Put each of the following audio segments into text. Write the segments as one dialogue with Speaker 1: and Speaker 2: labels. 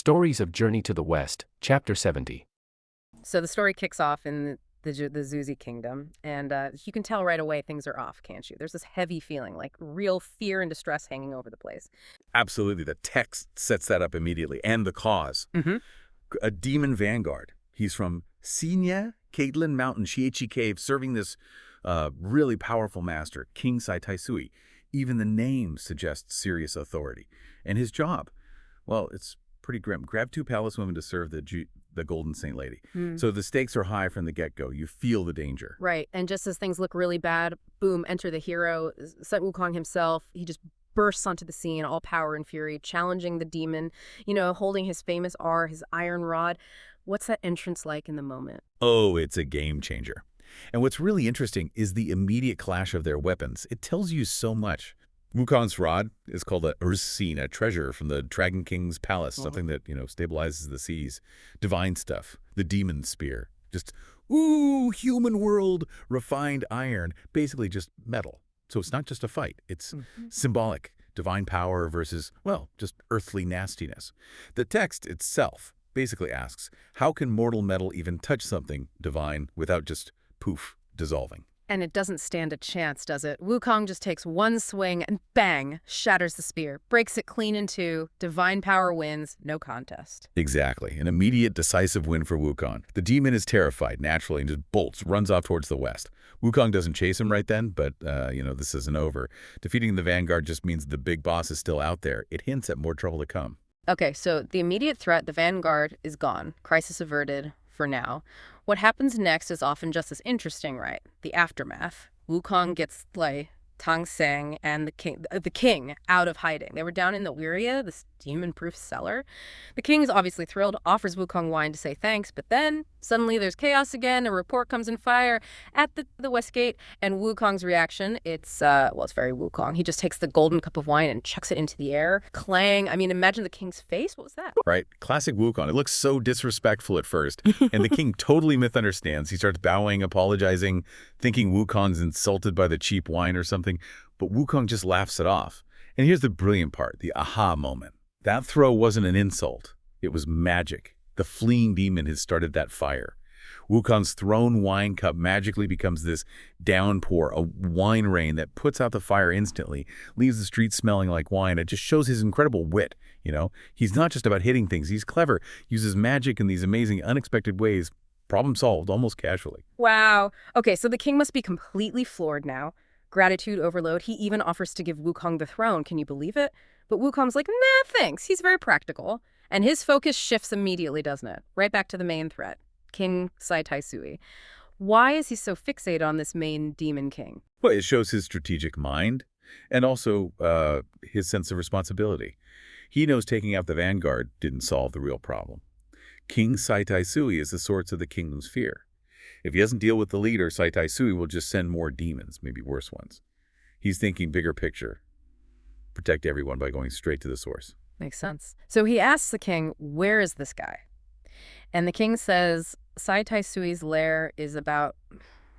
Speaker 1: Stories of Journey to the West, Chapter 70.
Speaker 2: So the story kicks off in the Zuzi Kingdom, and you can tell right away things are off, can't you? There's this heavy feeling, like real fear and distress hanging over the place.
Speaker 3: Absolutely. The text sets that up immediately. And the cause.
Speaker 2: Mm-hmm.
Speaker 3: A demon vanguard. He's from Sinya Caitlin Mountain, Shiichi Cave, serving this really powerful master, King Sai Taisui. Even the name suggests serious authority. And his job, well, it's pretty grim. Grab 2 palace women to serve the Golden Saint Lady. So the stakes are high from the get-go. You feel the danger.
Speaker 2: Right. And just as things look really bad, boom, enter the hero, Sun Wukong himself. He just bursts onto the scene, all power and fury, challenging the demon, holding his famous R, his iron rod. What's that entrance like in the moment?
Speaker 3: Oh, it's a game changer. And what's really interesting is the immediate clash of their weapons. It tells you so much. Wukong's rod is called a Ursine, a treasure from the Dragon King's palace, something that, stabilizes the seas. Divine stuff. The demon spear. Just, ooh, human world, refined iron. Basically just metal. So it's not just a fight. It's symbolic. Divine power versus, well, just earthly nastiness. The text itself basically asks, how can mortal metal even touch something divine without just, poof, dissolving?
Speaker 2: And it doesn't stand a chance, does it? Wukong just takes one swing and bang, shatters the spear, breaks it clean in two, divine power wins, no contest.
Speaker 3: Exactly. An immediate, decisive win for Wukong. The demon is terrified, naturally, and just bolts, runs off towards the west. Wukong doesn't chase him right then, but, this isn't over. Defeating the vanguard just means the big boss is still out there. It hints at more trouble to come.
Speaker 2: Okay, so the immediate threat, the vanguard, is gone. Crisis averted for now. What happens next is often just as interesting, right? The aftermath. Wukong gets Tang Seng and the king out of hiding. They were down in the Wiria, this demon-proof cellar. The king's obviously thrilled, offers Wukong wine to say thanks, but then suddenly there's chaos again. A report comes in fire at the West Gate, and Wukong's reaction, it's very Wukong. He just takes the golden cup of wine and chucks it into the air. Clang. I mean, imagine the king's face. What was that?
Speaker 3: Right. Classic Wukong. It looks so disrespectful at first, and the king totally misunderstands. He starts bowing, apologizing, thinking Wukong's insulted by the cheap wine or something, but Wukong just laughs it off. And here's the brilliant part, the aha moment. That throw wasn't an insult. It was magic. The fleeing demon had started that fire. Wukong's thrown wine cup magically becomes this downpour, a wine rain that puts out the fire instantly, leaves the streets smelling like wine. It just shows his incredible wit, He's not just about hitting things. He's clever, uses magic in these amazing, unexpected ways. Problem solved, almost casually.
Speaker 2: Wow. Okay, so the king must be completely floored now. Gratitude overload. He even offers to give Wukong the throne. Can you believe it? But Wukong's like, nah, thanks. He's very practical. And his focus shifts immediately, doesn't it? Right back to the main threat, King Sai Taisui. Why is he so fixated on this main demon king?
Speaker 3: Well, it shows his strategic mind and also his sense of responsibility. He knows taking out the vanguard didn't solve the real problem. King Sai Taisui is the source of the kingdom's fear. If he doesn't deal with the leader, Sai Taisui will just send more demons, maybe worse ones. He's thinking bigger picture. Protect everyone by going straight to the source.
Speaker 2: Makes sense. So he asks the king, where is this guy? And the king says Sai Taisui's lair is about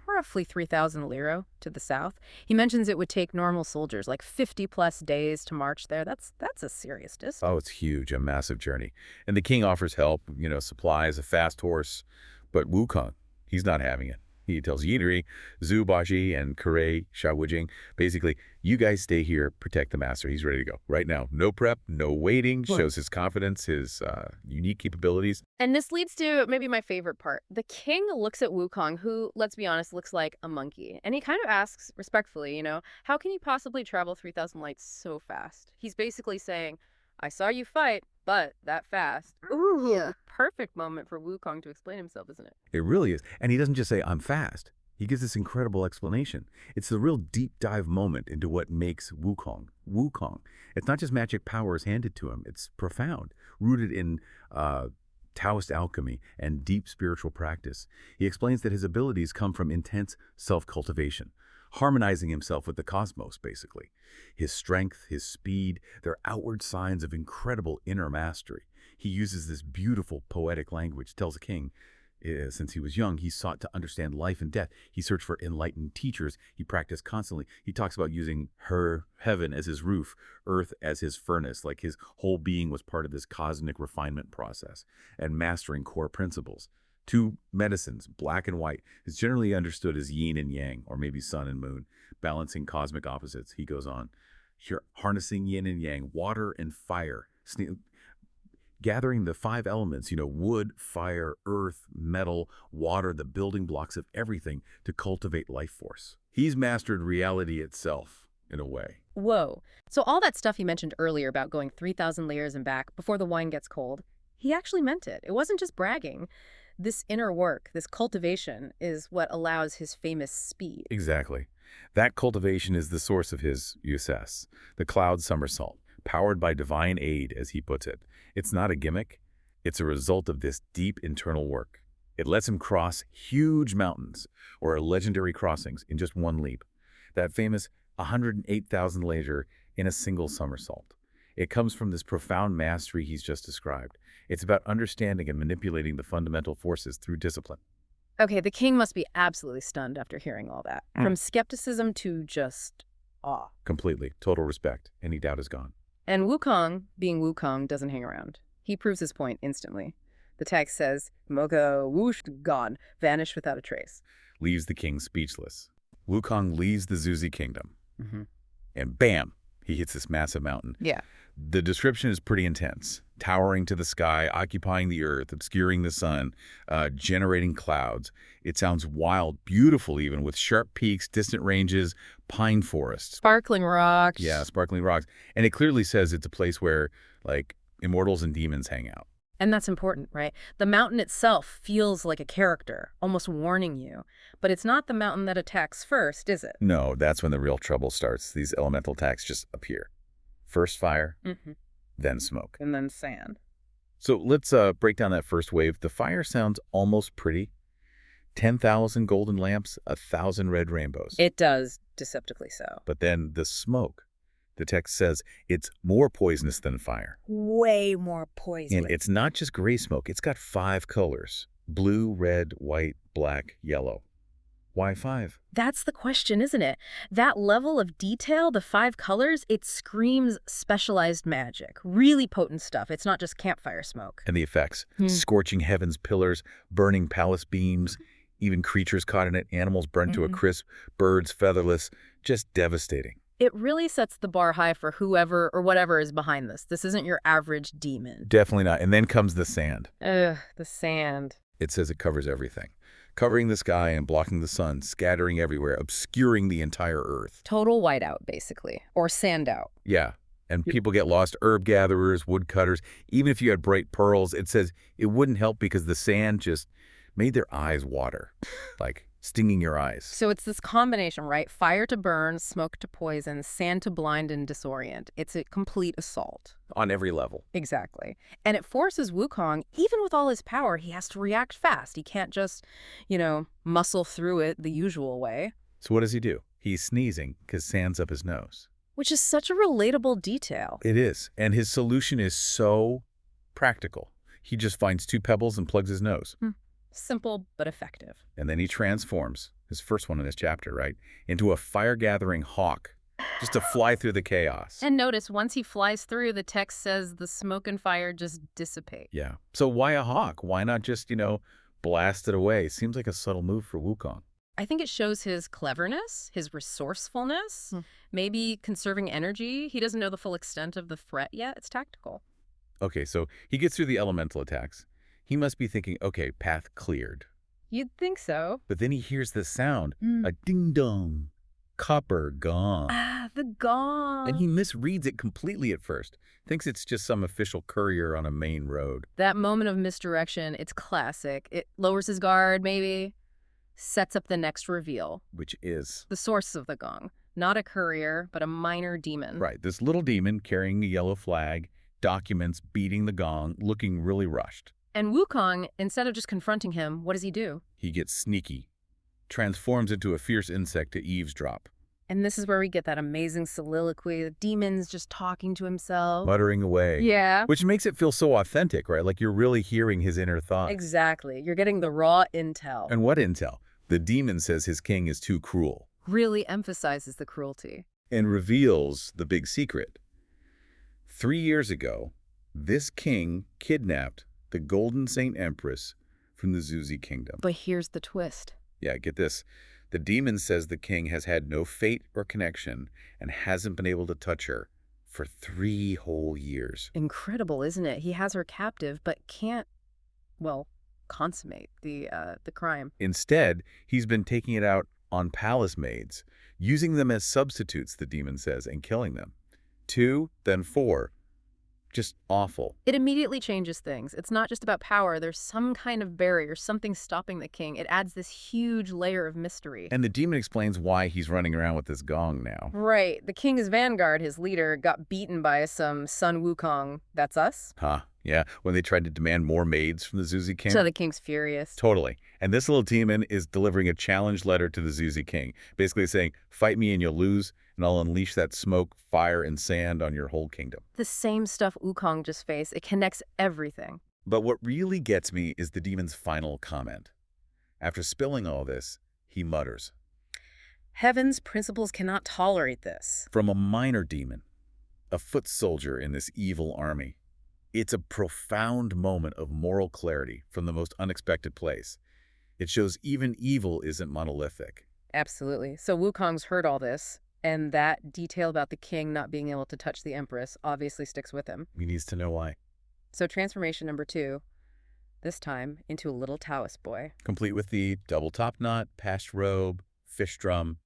Speaker 2: roughly 3,000 liro to the south. He mentions it would take normal soldiers like 50-plus days to march there. That's a serious distance.
Speaker 3: Oh, it's huge, a massive journey. And the king offers help, supplies, a fast horse. But Wukong, he's not having it. He tells Yinri, Zhu Baji, and Kure Shawujing, basically, you guys stay here, protect the master. He's ready to go. Right now, no prep, no waiting, shows his confidence, his unique capabilities.
Speaker 2: And this leads to maybe my favorite part. The king looks at Wukong, who, let's be honest, looks like a monkey. And he kind of asks respectfully, how can you possibly travel 3,000 lights so fast? He's basically saying, I saw you fight, but that fast. Ooh, yeah. Perfect moment for Wukong to explain himself, isn't it?
Speaker 3: It really is. And he doesn't just say, I'm fast. He gives this incredible explanation. It's the real deep dive moment into what makes Wukong, Wukong. It's not just magic powers handed to him. It's profound, rooted in Taoist alchemy and deep spiritual practice. He explains that his abilities come from intense self-cultivation, harmonizing himself with the cosmos, basically. His strength, his speed, they're outward signs of incredible inner mastery. He uses this beautiful poetic language, tells the king, Since he was young, he sought to understand life and death. He searched for enlightened teachers. He practiced constantly. He talks about using heaven as his roof, earth as his furnace, like his whole being was part of this cosmic refinement process, and mastering core principles. Two medicines, black and white, is generally understood as yin and yang, or maybe sun and moon, balancing cosmic opposites. He goes on, here, harnessing yin and yang, water and fire, gathering the 5 elements, wood, fire, earth, metal, water, the building blocks of everything to cultivate life force. He's mastered reality itself, in a way.
Speaker 2: Whoa. So all that stuff you mentioned earlier about going 3,000 layers and back before the wine gets cold, he actually meant it. It wasn't just bragging. This inner work, this cultivation, is what allows his famous speed.
Speaker 3: Exactly. That cultivation is the source of his success, the cloud somersault, powered by divine aid, as he puts it. It's not a gimmick. It's a result of this deep internal work. It lets him cross huge mountains, or legendary crossings, in just one leap. That famous 108,000 laser in a single somersault. It comes from this profound mastery he's just described. It's about understanding and manipulating the fundamental forces through discipline.
Speaker 2: Okay, the king must be absolutely stunned after hearing all that. From skepticism to just awe.
Speaker 3: Completely. Total respect. Any doubt is gone.
Speaker 2: And Wukong, being Wukong, doesn't hang around. He proves his point instantly. The text says, Mocha whoosh, gone, vanished without a trace.
Speaker 3: Leaves the king speechless. Wukong leaves the Zuzi kingdom. And bam, he hits this massive mountain.
Speaker 2: Yeah.
Speaker 3: The description is pretty intense. Towering to the sky, occupying the earth, obscuring the sun, generating clouds. It sounds wild, beautiful even, with sharp peaks, distant ranges, pine forests.
Speaker 2: Sparkling rocks.
Speaker 3: Yeah, sparkling rocks. And it clearly says it's a place where, like, immortals and demons hang out.
Speaker 2: And that's important, right? The mountain itself feels like a character, almost warning you. But it's not the mountain that attacks first, is it?
Speaker 3: No, that's when the real trouble starts. These elemental attacks just appear. First fire, then smoke.
Speaker 2: And then sand.
Speaker 3: So let's break down that first wave. The fire sounds almost pretty. 10,000 golden lamps, 1,000 red rainbows.
Speaker 2: It does, deceptively so.
Speaker 3: But then the smoke. The text says it's more poisonous than fire.
Speaker 2: Way more poisonous.
Speaker 3: And it's not just gray smoke. It's got 5 colors. Blue, red, white, black, yellow. Why 5?
Speaker 2: That's the question, isn't it? That level of detail, the 5 colors, it screams specialized magic. Really potent stuff. It's not just campfire smoke.
Speaker 3: And the effects. Scorching heaven's pillars, burning palace beams, even creatures caught in it, animals burned to a crisp, birds featherless. Just devastating.
Speaker 2: It really sets the bar high for whoever or whatever is behind this. This isn't your average demon.
Speaker 3: Definitely not. And then comes the sand.
Speaker 2: Ugh, the sand.
Speaker 3: It says it covers everything. Covering the sky and blocking the sun, scattering everywhere, obscuring the entire earth.
Speaker 2: Total whiteout, basically. Or sand out.
Speaker 3: Yeah. And people get lost. Herb gatherers, woodcutters. Even if you had bright pearls, it says it wouldn't help because the sand just made their eyes water. Like stinging your eyes.
Speaker 2: So it's this combination, right? Fire to burn, smoke to poison, sand to blind and disorient. It's a complete assault.
Speaker 3: On every level.
Speaker 2: Exactly. And it forces Wukong, even with all his power, he has to react fast. He can't just, muscle through it the usual way.
Speaker 3: So what does he do? He's sneezing because sand's up his nose.
Speaker 2: Which is such a relatable detail.
Speaker 3: It is. And his solution is so practical. He just finds 2 pebbles and plugs his nose.
Speaker 2: Simple but effective.
Speaker 3: And then he transforms, his first one in this chapter, right, into a fire-gathering hawk, just to fly through the chaos.
Speaker 2: And notice, once he flies through, the text says the smoke and fire just dissipate.
Speaker 3: Yeah. So why a hawk? Why not just, blast it away? Seems like a subtle move for Wukong.
Speaker 2: I think it shows his cleverness, his resourcefulness, maybe conserving energy. He doesn't know the full extent of the threat yet. It's tactical.
Speaker 3: Okay, so he gets through the elemental attacks. He must be thinking, okay, path cleared.
Speaker 2: You'd think so.
Speaker 3: But then he hears the sound, a ding-dong, copper gong.
Speaker 2: Ah, the gong.
Speaker 3: And he misreads it completely at first. Thinks it's just some official courier on a main road.
Speaker 2: That moment of misdirection, it's classic. It lowers his guard, maybe, sets up the next reveal.
Speaker 3: Which is?
Speaker 2: The source of the gong. Not a courier, but a minor demon.
Speaker 3: Right, this little demon carrying a yellow flag, documents, beating the gong, looking really rushed.
Speaker 2: And Wukong, instead of just confronting him, what does he do?
Speaker 3: He gets sneaky, transforms into a fierce insect to eavesdrop.
Speaker 2: And this is where we get that amazing soliloquy. The demon's just talking to himself.
Speaker 3: Muttering away.
Speaker 2: Yeah.
Speaker 3: Which makes it feel so authentic, right? Like you're really hearing his inner thoughts.
Speaker 2: Exactly. You're getting the raw intel.
Speaker 3: And what intel? The demon says his king is too cruel.
Speaker 2: Really emphasizes the cruelty.
Speaker 3: And reveals the big secret. 3 years ago, this king kidnapped the Golden Saint Empress from the Zuzi kingdom.
Speaker 2: But here's the twist.
Speaker 3: Yeah, get this. The demon says the king has had no fate or connection and hasn't been able to touch her for 3 whole years.
Speaker 2: Incredible, isn't it? He has her captive, but can't, well, consummate the crime.
Speaker 3: Instead, he's been taking it out on palace maids, using them as substitutes, the demon says, and killing them. 2, then 4. Just awful.
Speaker 2: It immediately changes things. It's not just about power. There's some kind of barrier, something stopping the king. It adds this huge layer of mystery.
Speaker 3: And the demon explains why he's running around with this gong now.
Speaker 2: Right. The king's vanguard, his leader, got beaten by some Sun Wukong. That's us?
Speaker 3: Huh. Yeah, when they tried to demand more maids from the Zuzi king.
Speaker 2: So the king's furious.
Speaker 3: Totally. And this little demon is delivering a challenge letter to the Zuzi king, basically saying, fight me and you'll lose, and I'll unleash that smoke, fire, and sand on your whole kingdom.
Speaker 2: The same stuff Wukong just faced. It connects everything.
Speaker 3: But what really gets me is the demon's final comment. After spilling all this, he mutters.
Speaker 2: Heaven's principles cannot tolerate this.
Speaker 3: From a minor demon, a foot soldier in this evil army. It's a profound moment of moral clarity from the most unexpected place. It shows even evil isn't monolithic.
Speaker 2: Absolutely. So Wukong's heard all this, and that detail about the king not being able to touch the empress obviously sticks with him.
Speaker 3: He needs to know why.
Speaker 2: So transformation number 2, this time into a little Taoist boy.
Speaker 3: Complete with the double top knot, patched robe, fish drum,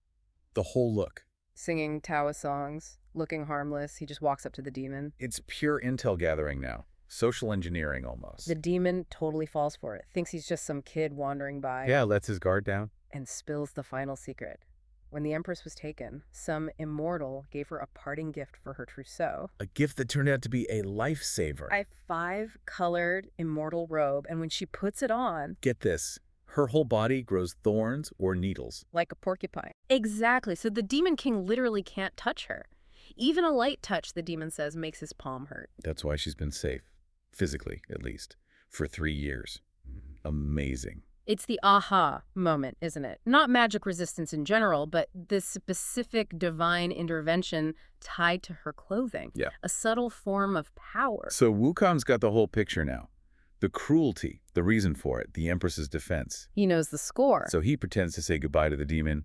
Speaker 3: the whole look.
Speaker 2: Singing Taoist songs, looking harmless. He just walks up to the demon.
Speaker 3: It's pure intel gathering now. Social engineering almost.
Speaker 2: The demon totally falls for it, thinks he's just some kid wandering by.
Speaker 3: Yeah, lets his guard down.
Speaker 2: And spills the final secret. When the empress was taken, some immortal gave her a parting gift for her trousseau.
Speaker 3: A gift that turned out to be a lifesaver.
Speaker 2: A 5-colored immortal robe, and when she puts it on...
Speaker 3: Get this. Her whole body grows thorns or needles.
Speaker 2: Like a porcupine. Exactly. So the demon king literally can't touch her. Even a light touch, the demon says, makes his palm hurt.
Speaker 3: That's why she's been safe, physically at least, for 3 years. Amazing.
Speaker 2: It's the aha moment, isn't it? Not magic resistance in general, but this specific divine intervention tied to her clothing.
Speaker 3: Yeah.
Speaker 2: A subtle form of power.
Speaker 3: So Wukong's got the whole picture now. The cruelty, the reason for it, the Empress's defense.
Speaker 2: He knows the score.
Speaker 3: So he pretends to say goodbye to the demon,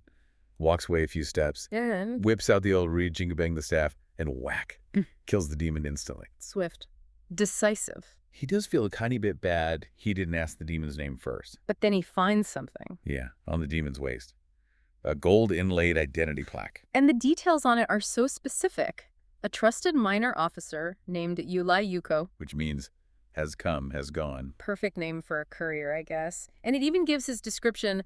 Speaker 3: walks away a few steps,
Speaker 2: And
Speaker 3: whips out the old reed, jingle-bang the staff, and whack, kills the demon instantly.
Speaker 2: swift. Decisive.
Speaker 3: He does feel a tiny bit bad he didn't ask the demon's name first.
Speaker 2: But then he finds something.
Speaker 3: Yeah, on the demon's waist. A gold inlaid identity plaque.
Speaker 2: And the details on it are so specific. A trusted minor officer named Yulai Yuko.
Speaker 3: Which means has come, has gone.
Speaker 2: Perfect name for a courier, I guess. And it even gives his description: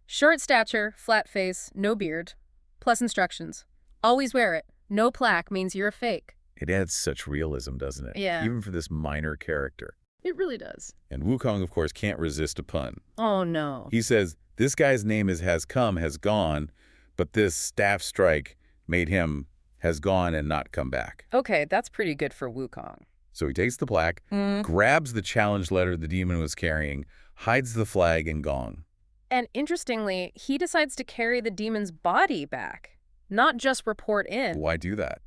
Speaker 2: short stature, flat face, no beard. Plus instructions. Always wear it. No plaque means you're a fake.
Speaker 3: It adds such realism, doesn't it?
Speaker 2: Yeah.
Speaker 3: Even for this minor character.
Speaker 2: It really does.
Speaker 3: And Wukong, of course, can't resist a pun.
Speaker 2: Oh, no.
Speaker 3: He says, this guy's name is has come, has gone, but this staff strike made him has gone and not come back.
Speaker 2: Okay, that's pretty good for Wukong.
Speaker 3: So he takes the plaque, grabs the challenge letter the demon was carrying, hides the flag and gong.
Speaker 2: And interestingly, he decides to carry the demon's body back, not just report in.
Speaker 3: Why do that?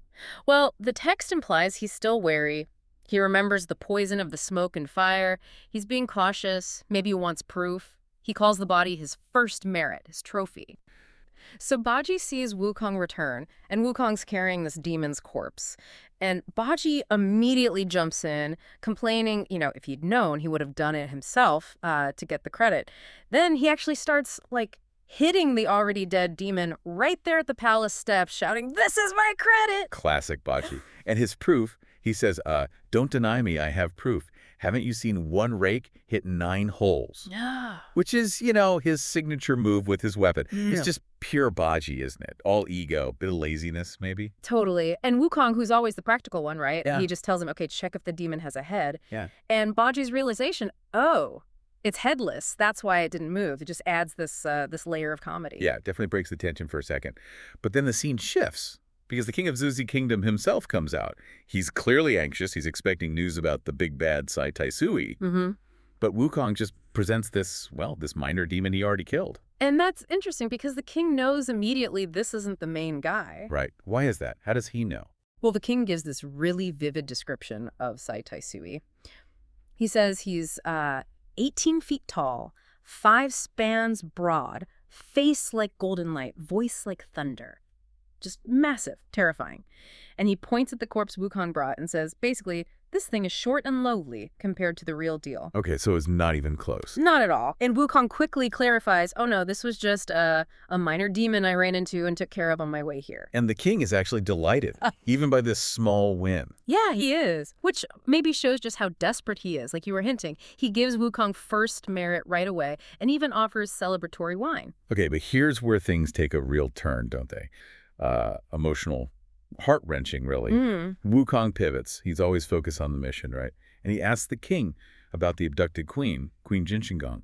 Speaker 2: Well, the text implies he's still wary. He remembers the poison of the smoke and fire. He's being cautious, maybe wants proof. He calls the body his first merit, his trophy. So Baji sees Wukong return, and Wukong's carrying this demon's corpse. And Baji immediately jumps in, complaining, if he'd known, he would have done it himself to get the credit. Then he actually starts, hitting the already dead demon right there at the palace steps, shouting, "This is my credit!"
Speaker 3: Classic Baji. And his proof, he says, don't deny me, I have proof. Haven't you seen one rake hit 9 holes?
Speaker 2: Yeah.
Speaker 3: Which is, his signature move with his weapon. It's just pure Baji, isn't it? All ego, bit of laziness, maybe?
Speaker 2: Totally. And Wukong, who's always the practical one, right?
Speaker 3: Yeah.
Speaker 2: He just tells him, okay, check if the demon has a head.
Speaker 3: Yeah.
Speaker 2: And Baji's realization, It's headless. That's why it didn't move. It just adds this layer of comedy.
Speaker 3: Yeah, it definitely breaks the tension for a second. But then the scene shifts because the king of Zuzi Kingdom himself comes out. He's clearly anxious. He's expecting news about the big bad Sai Taisui. But Wukong just presents this minor demon he already killed.
Speaker 2: And that's interesting because the king knows immediately this isn't the main guy.
Speaker 3: Right. Why is that? How does he know?
Speaker 2: Well, the king gives this really vivid description of Sai Taisui. He says he's 18 feet tall, 5 spans broad, face like golden light, voice like thunder. Just massive, terrifying. And he points at the corpse Wukong brought and says, basically, this thing is short and lowly compared to the real deal.
Speaker 3: Okay, so it's not even close.
Speaker 2: Not at all. And Wukong quickly clarifies, oh no, this was just a minor demon I ran into and took care of on my way here.
Speaker 3: And the king is actually delighted, even by this small win.
Speaker 2: Yeah, he is. Which maybe shows just how desperate he is, like you were hinting. He gives Wukong first merit right away and even offers celebratory wine.
Speaker 3: Okay, but here's where things take a real turn, don't they? Emotional, heart-wrenching, really. Wukong pivots. He's always focused on the mission, right? And he asks the king about the abducted queen, Queen Jinshingang.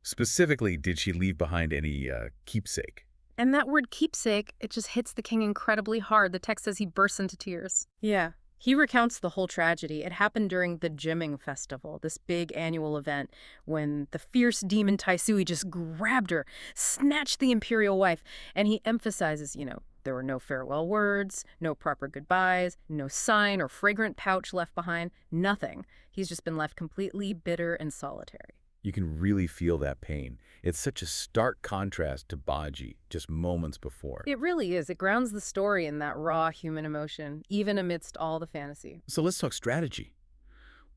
Speaker 3: Specifically, did she leave behind any keepsake?
Speaker 2: And that word keepsake, it just hits the king incredibly hard. The text says he bursts into tears. Yeah. He recounts the whole tragedy. It happened during the Jimming Festival, this big annual event when the fierce demon Taisui just grabbed her, snatched the imperial wife, and he emphasizes, there were no farewell words, no proper goodbyes, no sign or fragrant pouch left behind, nothing. He's just been left completely bitter and solitary.
Speaker 3: You can really feel that pain. It's such a stark contrast to Baji just moments before.
Speaker 2: It really is. It grounds the story in that raw human emotion, even amidst all the fantasy.
Speaker 3: So let's talk strategy.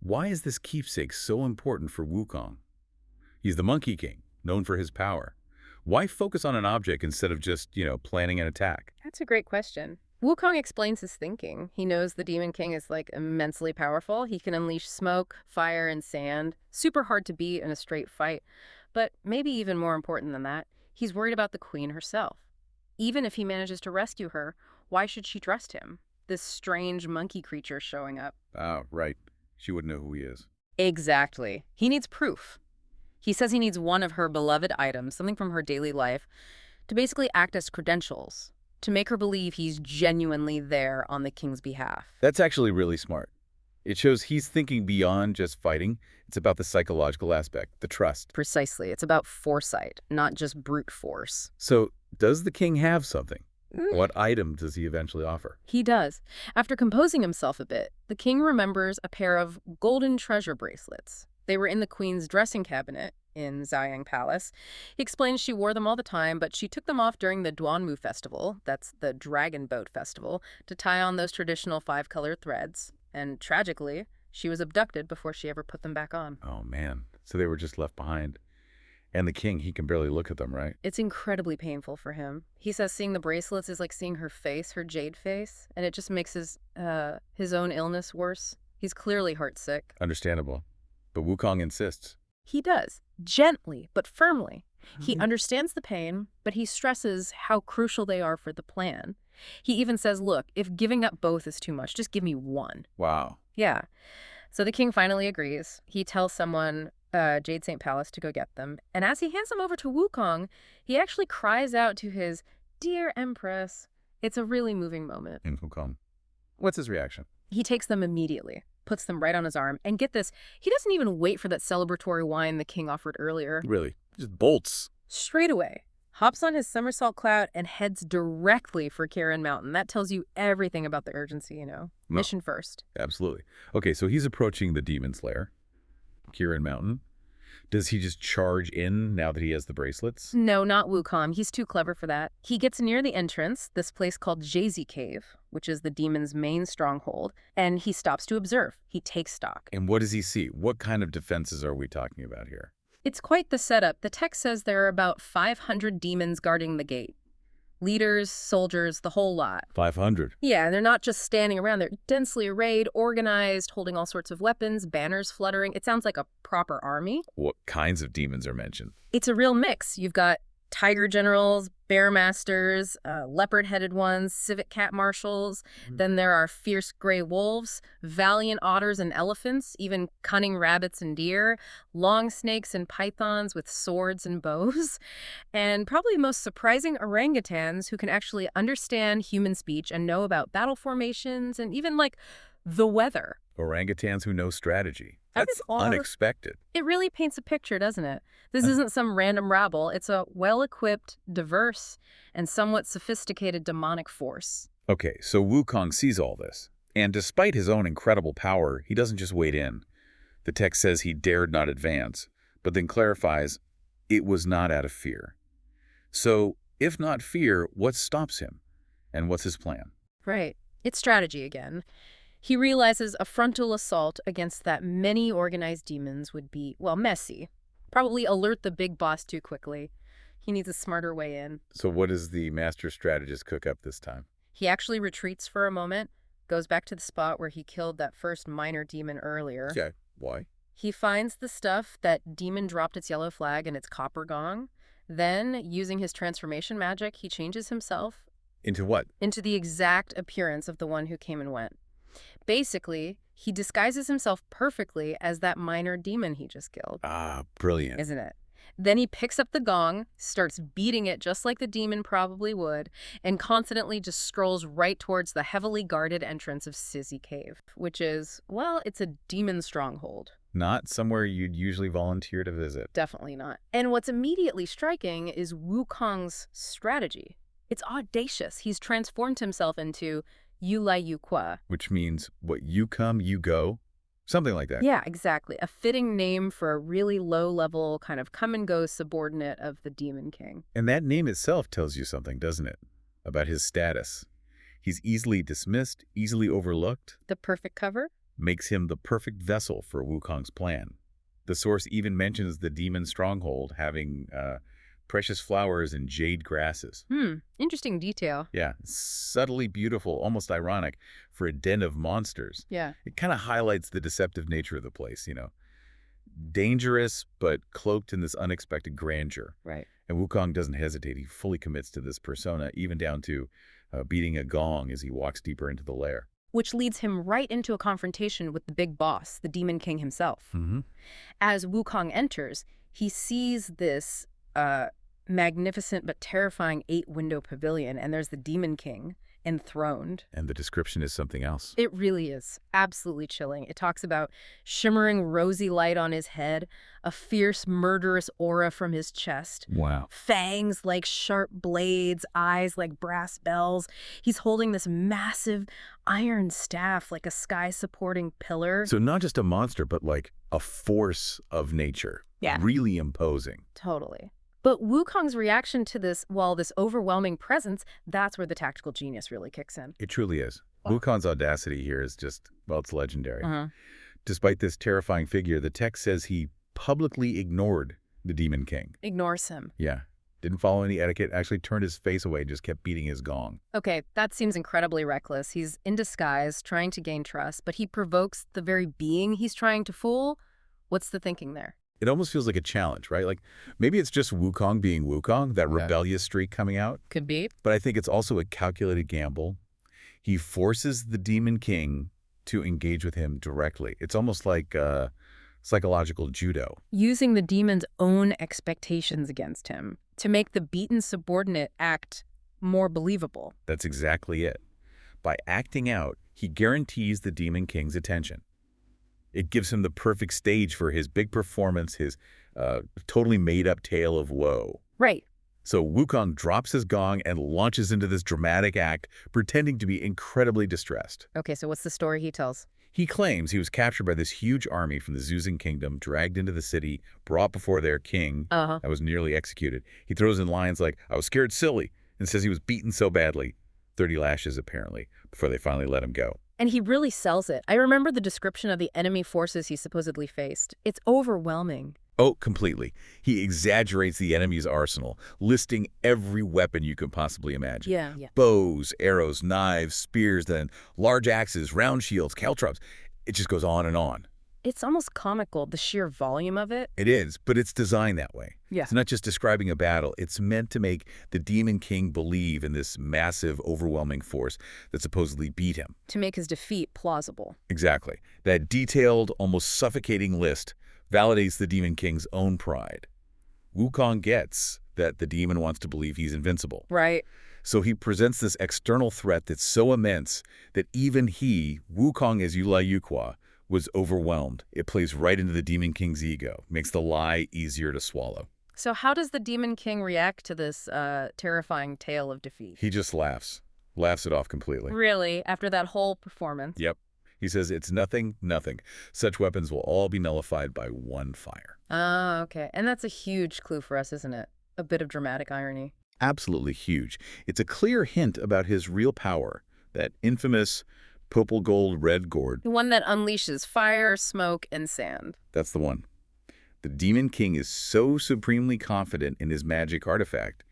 Speaker 3: Why is this keepsake so important for Wukong? He's the Monkey King, known for his power. Why focus on an object instead of just, planning an attack?
Speaker 2: That's a great question. Wukong explains his thinking. He knows the Demon King is, immensely powerful. He can unleash smoke, fire, and sand. Super hard to beat in a straight fight. But maybe even more important than that, he's worried about the queen herself. Even if he manages to rescue her, why should she trust him? This strange monkey creature showing up.
Speaker 3: Oh, right. She wouldn't know who he is.
Speaker 2: Exactly. He needs proof. He says he needs one of her beloved items, something from her daily life, to basically act as credentials, to make her believe he's genuinely there on the king's behalf.
Speaker 3: That's actually really smart. It shows he's thinking beyond just fighting. It's about the psychological aspect, the trust.
Speaker 2: Precisely. It's about foresight, not just brute force.
Speaker 3: So, does the king have something? What item does he eventually offer?
Speaker 2: He does. After composing himself a bit, the king remembers a pair of golden treasure bracelets. They were in the queen's dressing cabinet in Ziyang Palace. He explains she wore them all the time, but she took them off during the Duanmu Festival, that's the Dragon Boat Festival, to tie on those traditional 5-colored threads. And tragically, she was abducted before she ever put them back on.
Speaker 3: Oh, man. So they were just left behind. And the king, he can barely look at them, right?
Speaker 2: It's incredibly painful for him. He says seeing the bracelets is like seeing her face, her jade face, and it just makes his own illness worse. He's clearly heartsick.
Speaker 3: Understandable. But Wukong insists.
Speaker 2: He does, gently but firmly. He understands the pain, but he stresses how crucial they are for the plan. He even says, look, if giving up both is too much, just give me one.
Speaker 3: Wow.
Speaker 2: Yeah. So the king finally agrees. He tells someone, Jade St. Palace, to go get them. And as he hands them over to Wukong, he actually cries out to his dear Empress. It's a really moving moment.
Speaker 3: In Wukong. What's his reaction?
Speaker 2: He takes them immediately, puts them right on his arm, and get this, he doesn't even wait for that celebratory wine the king offered earlier.
Speaker 3: Really? Just bolts.
Speaker 2: Straight away, hops on his somersault cloud and heads directly for Kirin Mountain. That tells you everything about the urgency, Mission first.
Speaker 3: Absolutely. Okay, so he's approaching the demon's lair, Kirin Mountain. Does he just charge in now that he has the bracelets?
Speaker 2: No, not Wukong. He's too clever for that. He gets near the entrance, this place called Jayzi Cave, which is the demon's main stronghold, and he stops to observe. He takes stock.
Speaker 3: And what does he see? What kind of defenses are we talking about here?
Speaker 2: It's quite the setup. The text says there are about 500 demons guarding the gate. Leaders, soldiers, the whole lot.
Speaker 3: 500?
Speaker 2: Yeah, and they're not just standing around. They're densely arrayed, organized, holding all sorts of weapons, banners fluttering. It sounds like a proper army.
Speaker 3: What kinds of demons are mentioned?
Speaker 2: It's a real mix. You've got tiger generals, bear masters, leopard-headed ones, civet cat marshals. Then there are fierce gray wolves, valiant otters and elephants, even cunning rabbits and deer, long snakes and pythons with swords and bows, and probably most surprising, orangutans who can actually understand human speech and know about battle formations and even, like, the weather.
Speaker 3: Orangutans who know strategy. That's
Speaker 2: all-
Speaker 3: unexpected.
Speaker 2: It really paints a picture, doesn't it? This isn't some random rabble. It's a well-equipped, diverse, and somewhat sophisticated demonic force.
Speaker 3: Okay, so Wukong sees all this. And despite his own incredible power, he doesn't just wade in. The text says he dared not advance, but then clarifies it was not out of fear. So, if not fear, what stops him? And what's his plan?
Speaker 2: Right. It's strategy again. He realizes a frontal assault against that many organized demons would be, well, messy. Probably alert the big boss too quickly. He needs a smarter way in.
Speaker 3: So what does the master strategist cook up this time?
Speaker 2: He actually retreats for a moment, goes back to the spot where he killed that first minor demon earlier.
Speaker 3: Okay, why?
Speaker 2: He finds the stuff that demon dropped its yellow flag and its copper gong. Then, using his transformation magic, he changes himself
Speaker 3: Into what?
Speaker 2: into the exact appearance of the one who came and went. Basically, he disguises himself perfectly as that minor demon he just killed.
Speaker 3: Ah, brilliant.
Speaker 2: Isn't it? Then he picks up the gong, starts beating it just like the demon probably would, and confidently just scrolls right towards the heavily guarded entrance of Sizzy Cave, which is, well, it's a demon stronghold.
Speaker 3: Not somewhere you'd usually volunteer to visit.
Speaker 2: Definitely not. And what's immediately striking is Wukong's strategy. It's audacious. He's transformed himself into Yu Lai Yu Kwa.
Speaker 3: Which means, what, you come, you go? Something like that.
Speaker 2: Yeah, exactly. A fitting name for a really low-level kind of come-and-go subordinate of the Demon King.
Speaker 3: And that name itself tells you something, doesn't it? About his status. He's easily dismissed, easily overlooked.
Speaker 2: The perfect cover?
Speaker 3: Makes him the perfect vessel for Wukong's plan. The source even mentions the demon stronghold having precious flowers and jade grasses.
Speaker 2: Interesting detail.
Speaker 3: Yeah, subtly beautiful, almost ironic, for a den of monsters.
Speaker 2: Yeah.
Speaker 3: It kind of highlights the deceptive nature of the place, you know. Dangerous, but cloaked in this unexpected grandeur.
Speaker 2: Right.
Speaker 3: And Wukong doesn't hesitate. He fully commits to this persona, even down to beating a gong as he walks deeper into the lair.
Speaker 2: Which leads him right into a confrontation with the big boss, the Demon King himself. As Wukong enters, he sees this magnificent but terrifying 8-window pavilion, and there's the Demon King enthroned.
Speaker 3: And the description is something else.
Speaker 2: It really is absolutely chilling. It talks about shimmering rosy light on his head, a fierce murderous aura from his chest,
Speaker 3: Wow.
Speaker 2: fangs like sharp blades, eyes like brass bells. He's holding this massive iron staff like a sky-supporting pillar.
Speaker 3: So not just a monster, but like a force of nature.
Speaker 2: Yeah.
Speaker 3: Really imposing.
Speaker 2: Totally. But Wukong's reaction to this, this overwhelming presence, that's where the tactical genius really kicks in.
Speaker 3: It truly is. Wukong's audacity here is just, well, it's legendary.
Speaker 2: Uh-huh.
Speaker 3: Despite this terrifying figure, the text says he publicly ignored the Demon King.
Speaker 2: Ignores him.
Speaker 3: Yeah. Didn't follow any etiquette, actually turned his face away, just kept beating his gong.
Speaker 2: Okay, that seems incredibly reckless. He's in disguise, trying to gain trust, but he provokes the very being he's trying to fool. What's the thinking there?
Speaker 3: It almost feels like a challenge, right? Like, maybe it's just Wukong being Wukong, that rebellious streak coming out.
Speaker 2: Could be.
Speaker 3: But I think it's also a calculated gamble. He forces the Demon King to engage with him directly. It's almost like psychological judo.
Speaker 2: Using the demon's own expectations against him to make the beaten subordinate act more believable.
Speaker 3: That's exactly it. By acting out, he guarantees the Demon King's attention. It gives him the perfect stage for his big performance, his totally made-up tale of woe.
Speaker 2: Right.
Speaker 3: So Wukong drops his gong and launches into this dramatic act, pretending to be incredibly distressed.
Speaker 2: Okay, so what's the story he tells?
Speaker 3: He claims he was captured by this huge army from the Zuzan kingdom, dragged into the city, brought before their king, that was nearly executed. He throws in lines like, "I was scared silly," and says he was beaten so badly, 30 lashes apparently, before they finally let him go.
Speaker 2: And he really sells it. I remember the description of the enemy forces he supposedly faced. It's overwhelming.
Speaker 3: Oh, completely. He exaggerates the enemy's arsenal, listing every weapon you could possibly imagine.
Speaker 2: Yeah.
Speaker 3: Bows, arrows, knives, spears, then large axes, round shields, caltrops. It just goes on and on.
Speaker 2: It's almost comical, the sheer volume of it.
Speaker 3: It is, but it's designed that way.
Speaker 2: Yeah.
Speaker 3: It's not just describing a battle. It's meant to make the Demon King believe in this massive, overwhelming force that supposedly beat him.
Speaker 2: To make his defeat plausible.
Speaker 3: Exactly. That detailed, almost suffocating list validates the Demon King's own pride. Wukong gets that the demon wants to believe he's invincible.
Speaker 2: Right.
Speaker 3: So he presents this external threat that's so immense that even he, Wukong as Yulai Yuqua, was overwhelmed. It plays right into the Demon King's ego, makes the lie easier to swallow.
Speaker 2: So how does the Demon King react to this terrifying tale of defeat?
Speaker 3: He just laughs it off completely.
Speaker 2: Really? After that whole performance?
Speaker 3: Yep. He says, it's nothing, nothing. Such weapons will all be nullified by one fire.
Speaker 2: Ah, okay. And that's a huge clue for us, isn't it? A bit of dramatic irony.
Speaker 3: Absolutely huge. It's a clear hint about his real power, that infamous purple gold red gourd.
Speaker 2: The one that unleashes fire, smoke, and sand.
Speaker 3: That's the one. The Demon King is so supremely confident in his magic artifact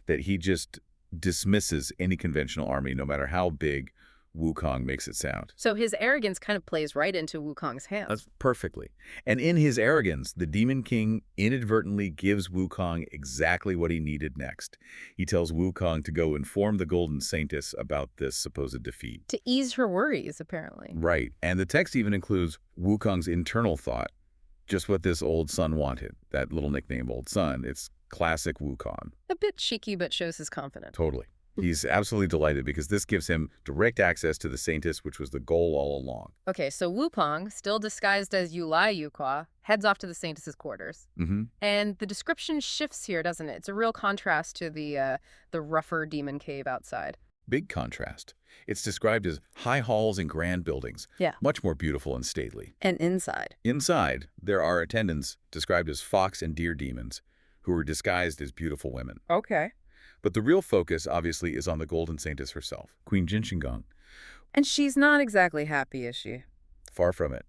Speaker 3: that he just dismisses any conventional army, no matter how big Wukong makes it sound.
Speaker 2: So his arrogance kind of plays right into Wukong's hands.
Speaker 3: That's perfectly. And in his arrogance, the Demon King inadvertently gives Wukong exactly what he needed next. He tells Wukong to go inform the Golden Saintess about this supposed defeat.
Speaker 2: To ease her worries, apparently.
Speaker 3: Right. And the text even includes Wukong's internal thought, just what this old son wanted. That little nickname, Old Son, it's classic Wukong.
Speaker 2: A bit cheeky, but shows his confidence.
Speaker 3: Totally. He's absolutely delighted because this gives him direct access to the Saintess, which was the goal all along.
Speaker 2: Okay, so Wukong, still disguised as Yulai Yuqua, heads off to the Saintess's quarters. And the description shifts here, doesn't it? It's a real contrast to the rougher demon cave outside.
Speaker 3: Big contrast. It's described as high halls and grand buildings.
Speaker 2: Yeah.
Speaker 3: Much more beautiful and stately.
Speaker 2: And inside.
Speaker 3: Inside, there are attendants described as fox and deer demons who are disguised as beautiful women.
Speaker 2: Okay.
Speaker 3: But the real focus, obviously, is on the Golden Saintess herself, Queen Jinshengong.
Speaker 2: And she's not exactly happy, is she?
Speaker 3: Far from it.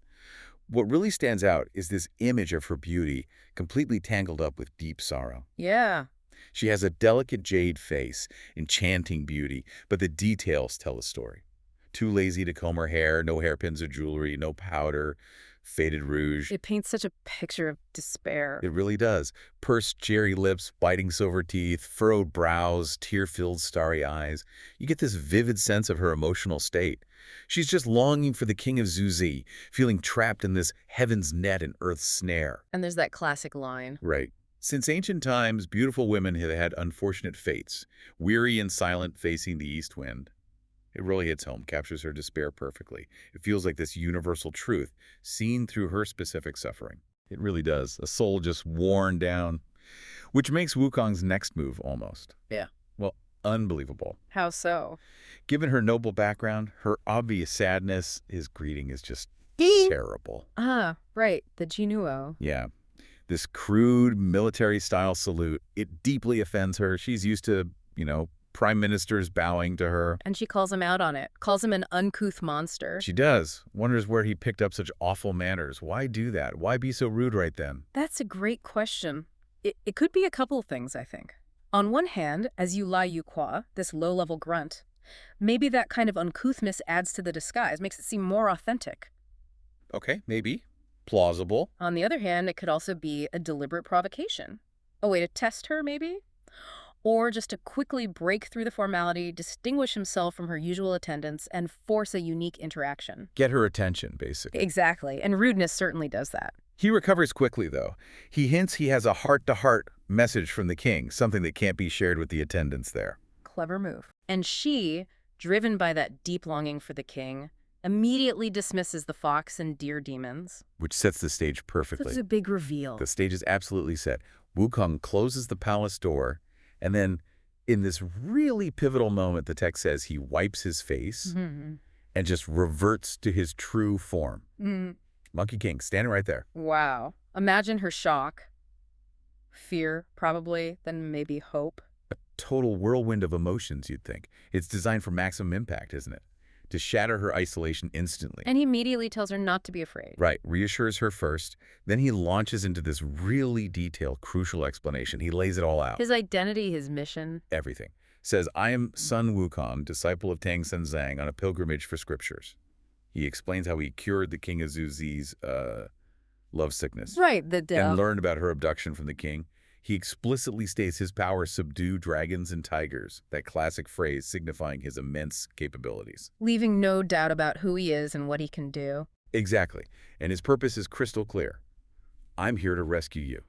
Speaker 3: What really stands out is this image of her beauty completely tangled up with deep sorrow.
Speaker 2: Yeah.
Speaker 3: She has a delicate jade face, enchanting beauty, but the details tell the story. Too lazy to comb her hair, no hairpins or jewelry, no powder, faded rouge.
Speaker 2: It paints such a picture of despair.
Speaker 3: It really does. Pursed cherry lips, biting silver teeth, furrowed brows, tear-filled starry eyes. You get this vivid sense of her emotional state. She's just longing for the king of Zuzi, feeling trapped in this heaven's net and earth's snare.
Speaker 2: And there's that classic line.
Speaker 3: Right. Since ancient times, beautiful women have had unfortunate fates, weary and silent facing the east wind. It really hits home, captures her despair perfectly. It feels like this universal truth, seen through her specific suffering. It really does. A soul just worn down, which makes Wukong's next move almost.
Speaker 2: Yeah.
Speaker 3: Well, unbelievable.
Speaker 2: How so?
Speaker 3: Given her noble background, her obvious sadness, his greeting is just terrible.
Speaker 2: Ah, right. The Jinuo.
Speaker 3: Yeah. This crude military-style salute, it deeply offends her. She's used to, prime ministers bowing to her.
Speaker 2: And she calls him out on it. Calls him an uncouth monster.
Speaker 3: She does. Wonders where he picked up such awful manners. Why do that? Why be so rude right then?
Speaker 2: That's a great question. It could be a couple of things, I think. On one hand, as Yulai Yuqua, this low-level grunt, maybe that kind of uncouthness adds to the disguise, makes it seem more authentic.
Speaker 3: Okay, maybe. Plausible.
Speaker 2: On the other hand, it could also be a deliberate provocation. A way to test her, maybe? Or just to quickly break through the formality, distinguish himself from her usual attendants, and force a unique interaction.
Speaker 3: Get her attention, basically.
Speaker 2: Exactly, and rudeness certainly does that.
Speaker 3: He recovers quickly, though. He hints he has a heart-to-heart message from the king, something that can't be shared with the attendants there.
Speaker 2: Clever move. And she, driven by that deep longing for the king, immediately dismisses the fox and deer demons.
Speaker 3: Which sets the stage perfectly.
Speaker 2: That's a big reveal.
Speaker 3: The stage is absolutely set. Wukong closes the palace door, and then in this really pivotal moment, the text says he wipes his face and just reverts to his true form. Monkey King, standing right there.
Speaker 2: Wow. Imagine her shock. Fear, probably, then maybe hope.
Speaker 3: A total whirlwind of emotions, you'd think. It's designed for maximum impact, isn't it? To shatter her isolation instantly.
Speaker 2: And he immediately tells her not to be afraid.
Speaker 3: Right, reassures her first. Then he launches into this really detailed, crucial explanation. He lays it all out.
Speaker 2: His identity, his mission.
Speaker 3: Everything. Says, I am Sun Wukong, disciple of Tang Senzang, on a pilgrimage for scriptures. He explains how he cured the king of Zuzi's lovesickness,
Speaker 2: Right,
Speaker 3: and learned about her abduction from the king. He explicitly states his power subdue dragons and tigers, that classic phrase signifying his immense capabilities.
Speaker 2: leaving no doubt about who he is and what he can do.
Speaker 3: Exactly. And his purpose is crystal clear. I'm here to rescue you.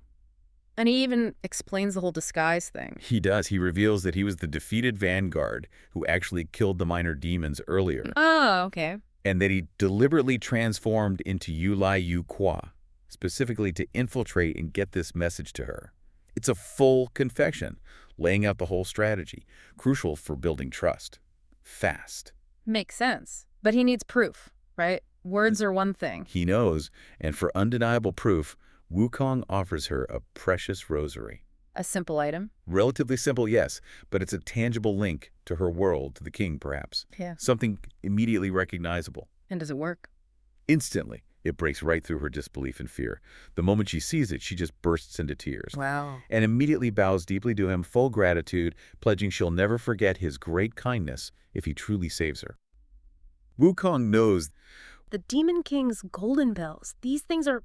Speaker 2: And he even explains the whole disguise thing.
Speaker 3: He does. He reveals that he was the defeated vanguard who actually killed the minor demons earlier,
Speaker 2: Oh, okay.
Speaker 3: and that he deliberately transformed into Yulai Yu Kwa, specifically to infiltrate and get this message to her. It's a full confession, laying out the whole strategy, crucial for building trust. Fast.
Speaker 2: Makes sense. But he needs proof, right? Words are one thing.
Speaker 3: He knows, and for undeniable proof, Wukong offers her a precious rosary.
Speaker 2: A simple item.
Speaker 3: Relatively simple, yes, but it's a tangible link to her world, to the king, perhaps.
Speaker 2: Yeah.
Speaker 3: Something immediately recognizable.
Speaker 2: And does it work?
Speaker 3: Instantly, it breaks right through her disbelief and fear. The moment she sees it, she just bursts into tears.
Speaker 2: Wow.
Speaker 3: And immediately bows deeply to him, full gratitude, pledging she'll never forget his great kindness if he truly saves her. Wukong knows
Speaker 2: The Demon King's golden bells. These things are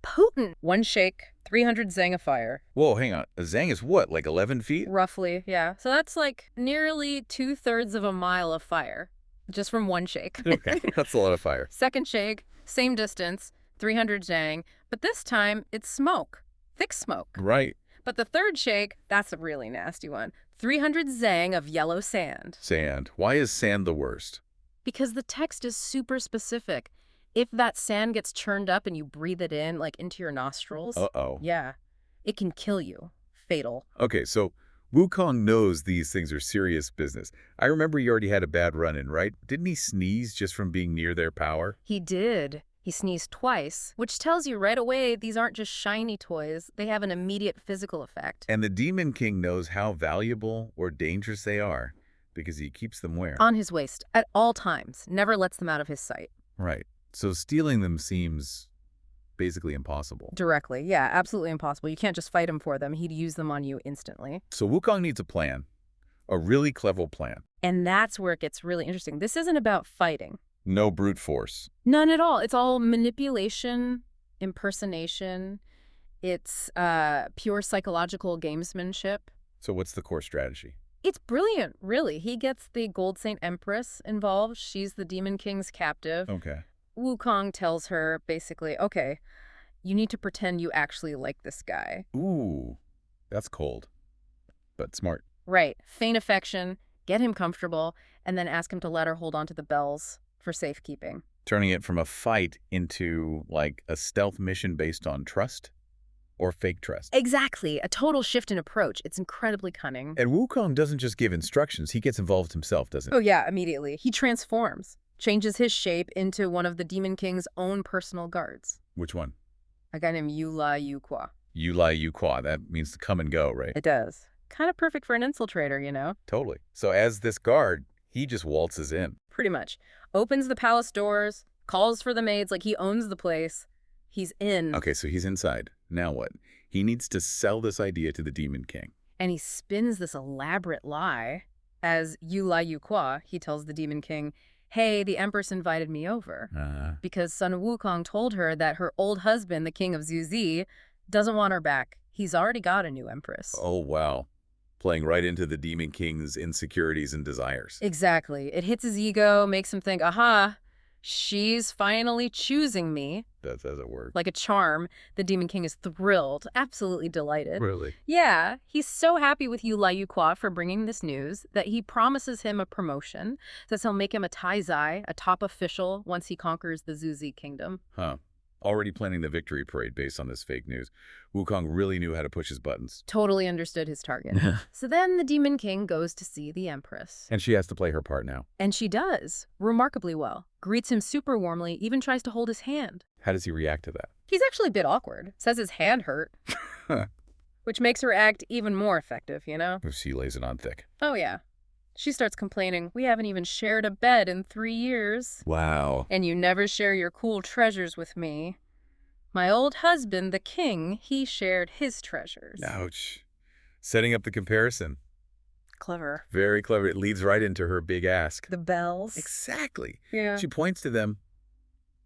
Speaker 2: potent. One shake, 300 zang of fire.
Speaker 3: Whoa, hang on. A zang is what, like 11 feet?
Speaker 2: Roughly, yeah. So that's like nearly 2/3 of a mile of fire, just from one shake.
Speaker 3: Okay, that's a lot of fire.
Speaker 2: Second shake, same distance, 300 zang, but this time it's smoke. Thick smoke.
Speaker 3: Right.
Speaker 2: But the third shake, that's a really nasty one. 300 zang of yellow sand.
Speaker 3: Sand. Why is sand the worst?
Speaker 2: Because the text is super specific. If that sand gets churned up and you breathe it in, like into your nostrils,
Speaker 3: Uh-oh.
Speaker 2: yeah, it can kill you. Fatal.
Speaker 3: Okay, so Wukong knows these things are serious business. I remember he already had a bad run-in, right? Didn't he sneeze just from being near their power?
Speaker 2: He did. He sneezed twice, which tells you right away these aren't just shiny toys. They have an immediate physical effect.
Speaker 3: And the Demon King knows how valuable or dangerous they are because he keeps them where?
Speaker 2: On his waist, at all times. Never lets them out of his sight.
Speaker 3: Right. So stealing them seems basically impossible.
Speaker 2: Directly, yeah, absolutely impossible. You can't just fight him for them. He'd use them on you instantly.
Speaker 3: So Wukong needs a plan, a really clever plan.
Speaker 2: And that's where it gets really interesting. This isn't about fighting.
Speaker 3: No brute force.
Speaker 2: None at all. It's all manipulation, impersonation. It's pure psychological gamesmanship.
Speaker 3: So what's the core strategy?
Speaker 2: It's brilliant, really. He gets the Gold Saint Empress involved. She's the Demon King's captive.
Speaker 3: Okay.
Speaker 2: Wukong tells her, basically, okay, you need to pretend you actually like this guy.
Speaker 3: Ooh, that's cold, but smart.
Speaker 2: Right. Feign affection, get him comfortable, and then ask him to let her hold on to the bells for safekeeping.
Speaker 3: Turning it from a fight into, like, a stealth mission based on trust or fake trust.
Speaker 2: Exactly. A total shift in approach. It's incredibly cunning.
Speaker 3: And Wukong doesn't just give instructions. He gets involved himself, doesn't he?
Speaker 2: Oh, yeah, immediately. He transforms, changes his shape into one of the Demon King's own personal guards.
Speaker 3: Which one?
Speaker 2: A guy named Yulai Yu Kwa.
Speaker 3: Yulai Yu Kwa. That means to come and go, right?
Speaker 2: It does. Kind of perfect for an infiltrator, you know?
Speaker 3: Totally. So as this guard, he just waltzes in.
Speaker 2: Pretty much. Opens the palace doors, calls for the maids like he owns the place. He's in.
Speaker 3: Okay, so he's inside. Now what? He needs to sell this idea to the Demon King.
Speaker 2: And he spins this elaborate lie. As Yulai Yu Kwa, he tells the Demon King, hey, the Empress invited me over. Because Sun Wukong told her that her old husband, the King of Zuzi, doesn't want her back. He's already got a new Empress.
Speaker 3: Oh, wow. Playing right into the Demon King's insecurities and desires.
Speaker 2: Exactly. It hits his ego, makes him think, aha, she's finally choosing me.
Speaker 3: That doesn't work.
Speaker 2: Like a charm, the Demon King is thrilled, absolutely delighted.
Speaker 3: Really?
Speaker 2: Yeah, he's so happy with Yulai Yu Kwa for bringing this news that he promises him a promotion, says he'll make him a Taizai, a top official, once he conquers the Zuzi kingdom.
Speaker 3: Huh. Already planning the victory parade based on this fake news. Wukong really knew how to push his buttons.
Speaker 2: Totally understood his target. So then the Demon King goes to see the Empress.
Speaker 3: And she has to play her part now.
Speaker 2: And she does, remarkably well. Greets him super warmly, even tries to hold his hand.
Speaker 3: How does he react to that?
Speaker 2: He's actually a bit awkward. Says his hand hurt. Which makes her act even more effective, you know?
Speaker 3: She lays it on thick.
Speaker 2: Oh, yeah. She starts complaining, we haven't even shared a bed in 3 years.
Speaker 3: Wow.
Speaker 2: And you never share your cool treasures with me. My old husband, the king, he shared his treasures.
Speaker 3: Ouch. Setting up the comparison.
Speaker 2: Clever.
Speaker 3: Very clever. It leads right into her big ask.
Speaker 2: The bells.
Speaker 3: Exactly.
Speaker 2: Yeah.
Speaker 3: She points to them.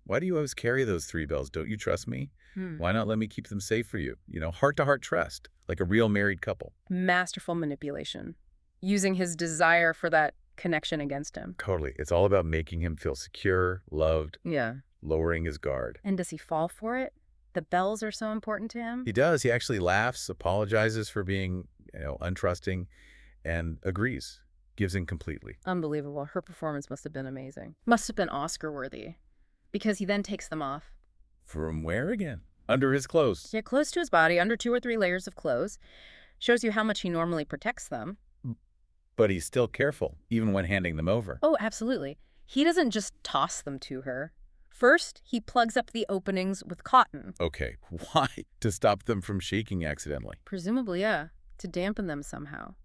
Speaker 3: Why do you always carry those 3 bells? Don't you trust me?
Speaker 2: Hmm.
Speaker 3: Why not let me keep them safe for you? Heart-to-heart trust, like a real married couple.
Speaker 2: Masterful manipulation, using his desire for that connection against him.
Speaker 3: Totally. It's all about making him feel secure, loved,
Speaker 2: Yeah.
Speaker 3: lowering his guard.
Speaker 2: And does he fall for it? The bells are so important to him?
Speaker 3: He does. He actually laughs, apologizes for being, untrusting, and agrees. Gives in completely.
Speaker 2: Unbelievable. Her performance must have been amazing. Must have been Oscar-worthy. Because he then takes them off.
Speaker 3: From where again? Under his clothes.
Speaker 2: Yeah, close to his body, under 2 or 3 layers of clothes. Shows you how much he normally protects them.
Speaker 3: But he's still careful, even when handing them over.
Speaker 2: Oh, absolutely. He doesn't just toss them to her. First, he plugs up the openings with cotton.
Speaker 3: Okay, why? To stop them from shaking accidentally.
Speaker 2: Presumably, yeah, to dampen them somehow.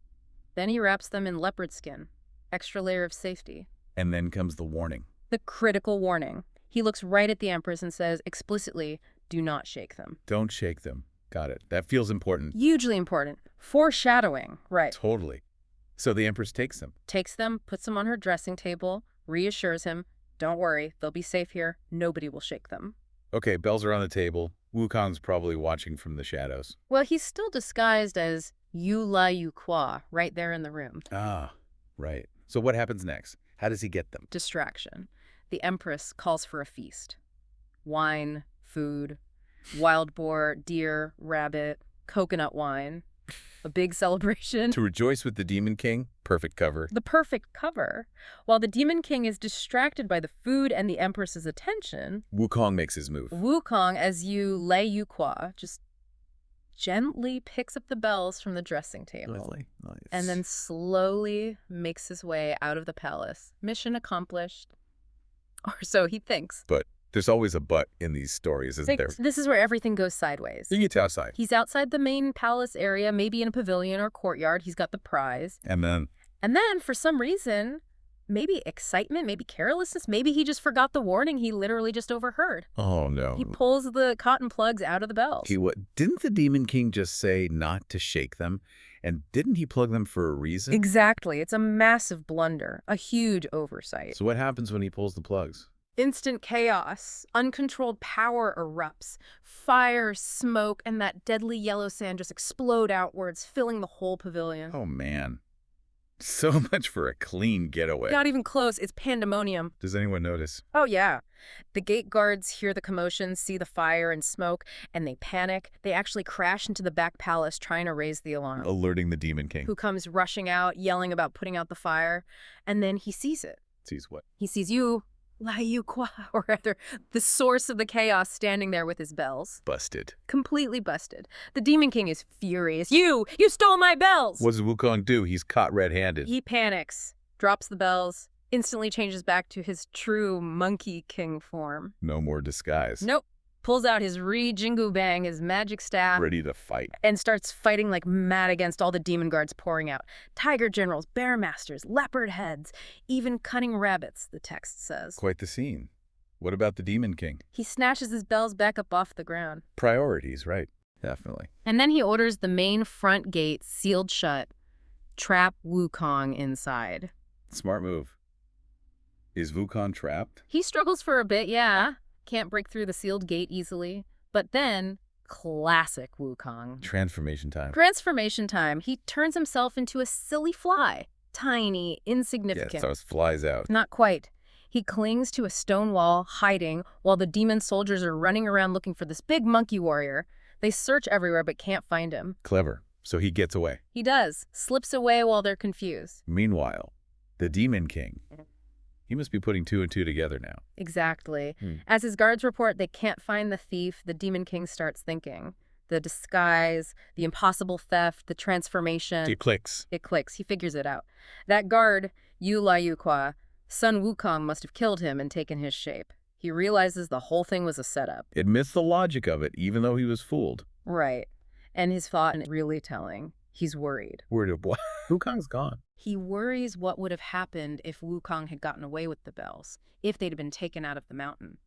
Speaker 2: Then he wraps them in leopard skin. Extra layer of safety.
Speaker 3: And then comes the warning.
Speaker 2: The critical warning. He looks right at the Empress and says explicitly, do not shake them.
Speaker 3: Don't shake them. Got it. That feels important.
Speaker 2: Hugely important. Foreshadowing, right.
Speaker 3: Totally. So the Empress takes them.
Speaker 2: Takes them, puts them on her dressing table, reassures him, don't worry, they'll be safe here. Nobody will shake them.
Speaker 3: Okay, bells are on the table. Wukong's probably watching from the shadows.
Speaker 2: Well, he's still disguised as Yu La Yu Kwa, right there in the room.
Speaker 3: Ah, right. So what happens next? How does he get them?
Speaker 2: Distraction. The Empress calls for a feast. Wine, food, wild boar, deer, rabbit, coconut wine. A big celebration.
Speaker 3: To rejoice with the Demon King? Perfect cover.
Speaker 2: The perfect cover. While the Demon King is distracted by the food and the Empress's attention,
Speaker 3: Wukong makes his move.
Speaker 2: Wukong, as Yu Lei Yu Kwa, just gently picks up the bells from the dressing table.
Speaker 3: Lovely. Nice.
Speaker 2: And then slowly makes his way out of the palace. Mission accomplished. Or so he thinks.
Speaker 3: But there's always a but in these stories, isn't there?
Speaker 2: This is where everything goes sideways.
Speaker 3: He gets outside.
Speaker 2: He's outside the main palace area, maybe in a pavilion or courtyard. He's got the prize.
Speaker 3: And
Speaker 2: then, for some reason, maybe excitement, maybe carelessness, maybe he just forgot the warning he literally just overheard.
Speaker 3: oh no.
Speaker 2: He pulls the cotton plugs out of the bells.
Speaker 3: Didn't the Demon King just say not to shake them? And didn't he plug them for a reason?
Speaker 2: Exactly. It's a massive blunder, a huge oversight.
Speaker 3: So what happens when he pulls the plugs?
Speaker 2: Instant chaos. Uncontrolled power erupts. Fire, smoke, and that deadly yellow sand just explode outwards, filling the whole pavilion.
Speaker 3: Oh man. So much for a clean getaway.
Speaker 2: Not even close. It's pandemonium.
Speaker 3: Does anyone notice?
Speaker 2: Oh, yeah. The gate guards hear the commotion, see the fire and smoke, and they panic. They actually crash into the back palace trying to raise the alarm.
Speaker 3: Alerting the Demon King.
Speaker 2: Who comes rushing out, yelling about putting out the fire. And then he sees it.
Speaker 3: Sees what?
Speaker 2: He sees Yu La Yu Kwa, or rather, the source of the chaos standing there with his bells.
Speaker 3: Busted.
Speaker 2: Completely busted. The Demon King is furious. You stole my bells!
Speaker 3: What does Wukong do? He's caught red-handed.
Speaker 2: He panics, drops the bells, instantly changes back to his true Monkey King form.
Speaker 3: No more disguise.
Speaker 2: Nope. Pulls out his Jingu Bang, his magic staff,
Speaker 3: Ready to fight.
Speaker 2: and starts fighting like mad against all the demon guards pouring out. Tiger generals, bear masters, leopard heads, even cunning rabbits, the text says.
Speaker 3: Quite the scene. What about the Demon King?
Speaker 2: He snatches his bells back up off the ground.
Speaker 3: Priorities, right? Definitely.
Speaker 2: And then he orders the main front gate sealed shut. Trap Wukong inside.
Speaker 3: Smart move. Is Wukong trapped?
Speaker 2: He struggles for a bit, yeah. Can't break through the sealed gate easily. But then, classic Wukong.
Speaker 3: Transformation time.
Speaker 2: Transformation time. He turns himself into a silly fly. Tiny, insignificant.
Speaker 3: Yeah, so it flies out.
Speaker 2: Not quite. He clings to a stone wall, hiding, while the demon soldiers are running around looking for this big monkey warrior. They search everywhere but can't find him.
Speaker 3: Clever. So he gets away.
Speaker 2: He does. Slips away while they're confused.
Speaker 3: Meanwhile, the Demon King. He must be putting 2 and 2 together now.
Speaker 2: Exactly. As his guards report they can't find the thief, the Demon King starts thinking. The disguise, the impossible theft, the transformation.
Speaker 3: It clicks.
Speaker 2: It clicks. He figures it out. That guard, Yu La Yu Kwa, Sun Wukong must have killed him and taken his shape. He realizes the whole thing was a setup.
Speaker 3: Admits the logic of it, even though he was fooled.
Speaker 2: Right. And his thought is really telling. He's worried.
Speaker 3: Worried of what? Wukong's gone.
Speaker 2: He worries what would have happened if Wukong had gotten away with the bells, if they'd been taken out of the mountain.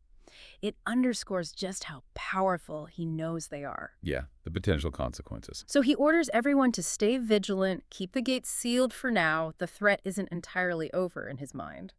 Speaker 2: It underscores just how powerful he knows they are.
Speaker 3: Yeah, the potential consequences.
Speaker 2: So he orders everyone to stay vigilant, keep the gates sealed for now. The threat isn't entirely over in his mind.